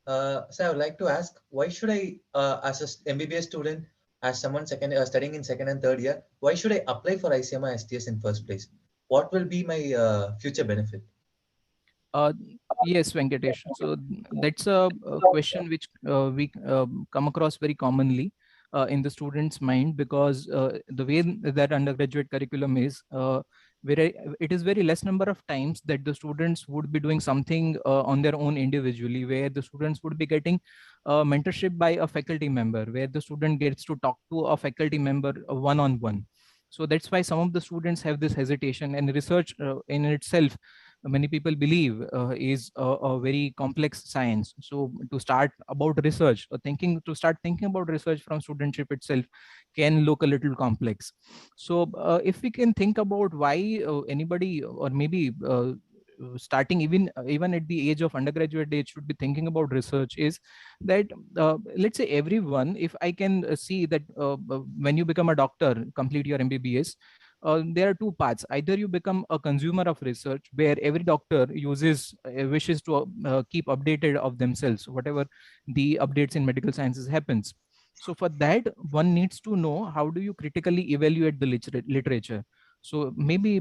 So I would like to ask, why should I, as a MBBS student, as someone studying in second and third year, why should I apply for ICMR STS in first place? What will be my future benefit? Uh, yes, Venkatesh. So that's a question which we come across very commonly in the student's mind, because the way that undergraduate curriculum is, very, it is very less number of times that the students would be doing something on their own individually, where the students would be getting mentorship by a faculty member, where the student gets to talk to a faculty member one-on-one. So that's why some of the students have this hesitation, and research in itself, many people believe is a very complex science. So to start about research, or start thinking about research from studentship itself can look a little complex. So if we can think about why anybody, or maybe starting even at the age of undergraduate age, should be thinking about research, is that let's say everyone, if I can see that when you become a doctor, complete your MBBS, there are two paths. Either you become a consumer of research, where every doctor wishes to keep updated of themselves, whatever the updates in medical sciences happens. So for that, one needs to know how do you critically evaluate the literature. So maybe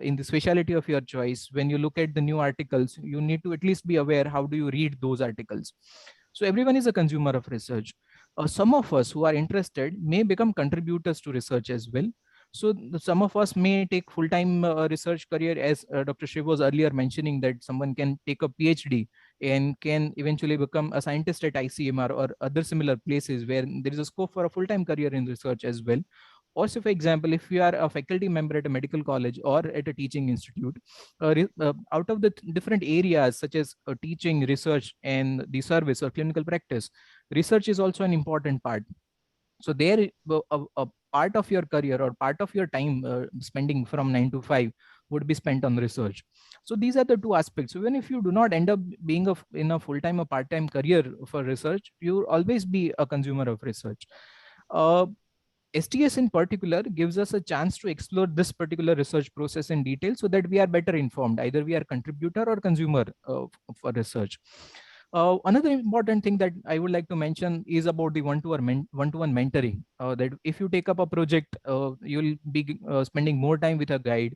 in the specialty of your choice, when you look at the new articles, you need to at least be aware how do you read those articles. So everyone is a consumer of research. Some of us who are interested may become contributors to research as well. So some of us may take full-time research career, as Dr. Shiv was earlier mentioning, that someone can take a PhD and can eventually become a scientist at ICMR or other similar places where there is a scope for a full-time career in research as well. Also, for example, if you are a faculty member at a medical college or at a teaching institute, out of the different areas such as teaching, research, and the service or clinical practice, research is also an important part. So there, a part of your career or part of your time spending from 9 to 5 would be spent on research. So these are the two aspects. So even if you do not end up being in a full-time or part-time career for research, you will always be a consumer of research. uh, STS in particular gives us a chance to explore this particular research process in detail, so that we are better informed. Either we are contributor or consumer for research. Another important thing that I would like to mention is about the one-to-one mentoring. That if you take up a project, you'll be spending more time with a guide.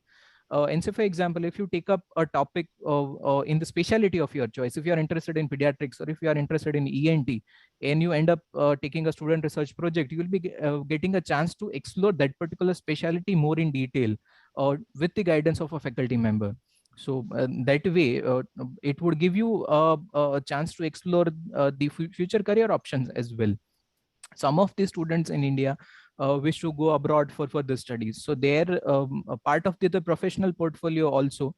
And so, for example, if you take up a topic in the specialty of your choice, if you are interested in pediatrics or if you are interested in ENT, and you end up taking a student research project, you will be getting a chance to explore that particular specialty more in detail with the guidance of a faculty member. So that way, it would give you a chance to explore the future career options as well. Some of the students in India wish to go abroad for further studies. So they're a part of the professional portfolio also.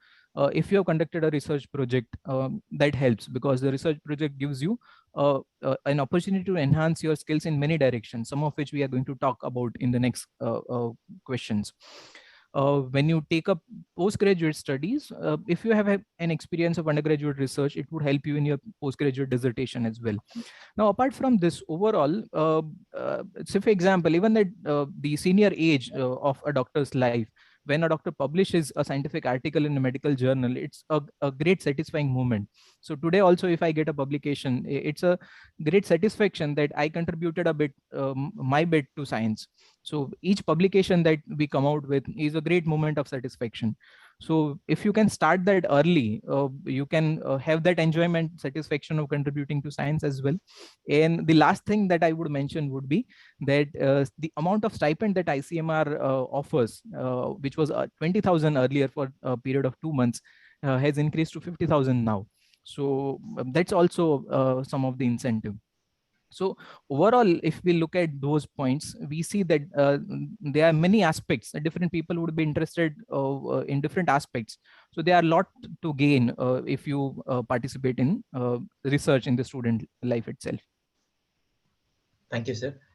If you have conducted a research project, that helps, because the research project gives you an opportunity to enhance your skills in many directions, some of which we are going to talk about in the next questions. When you take up postgraduate studies, if you have an experience of undergraduate research, it would help you in your postgraduate dissertation as well. Now, apart from this, overall, say for example, even the senior age of a doctor's life, when a doctor publishes a scientific article in a medical journal, it's a great satisfying moment. So today also, if I get a publication, it's a great satisfaction that I contributed a bit, my bit to science. So each publication that we come out with is a great moment of satisfaction. So if you can start that early, you can have that enjoyment, satisfaction of contributing to science as well. And the last thing that I would mention would be that the amount of stipend that ICMR offers, which was 20,000 earlier for a period of 2 months, has increased to 50,000 now. So that's also some of the incentive. So overall, if we look at those points, we see that there are many aspects. Different people would be interested in different aspects. So there are a lot to gain if you participate in research in the student life itself. Thank you, sir.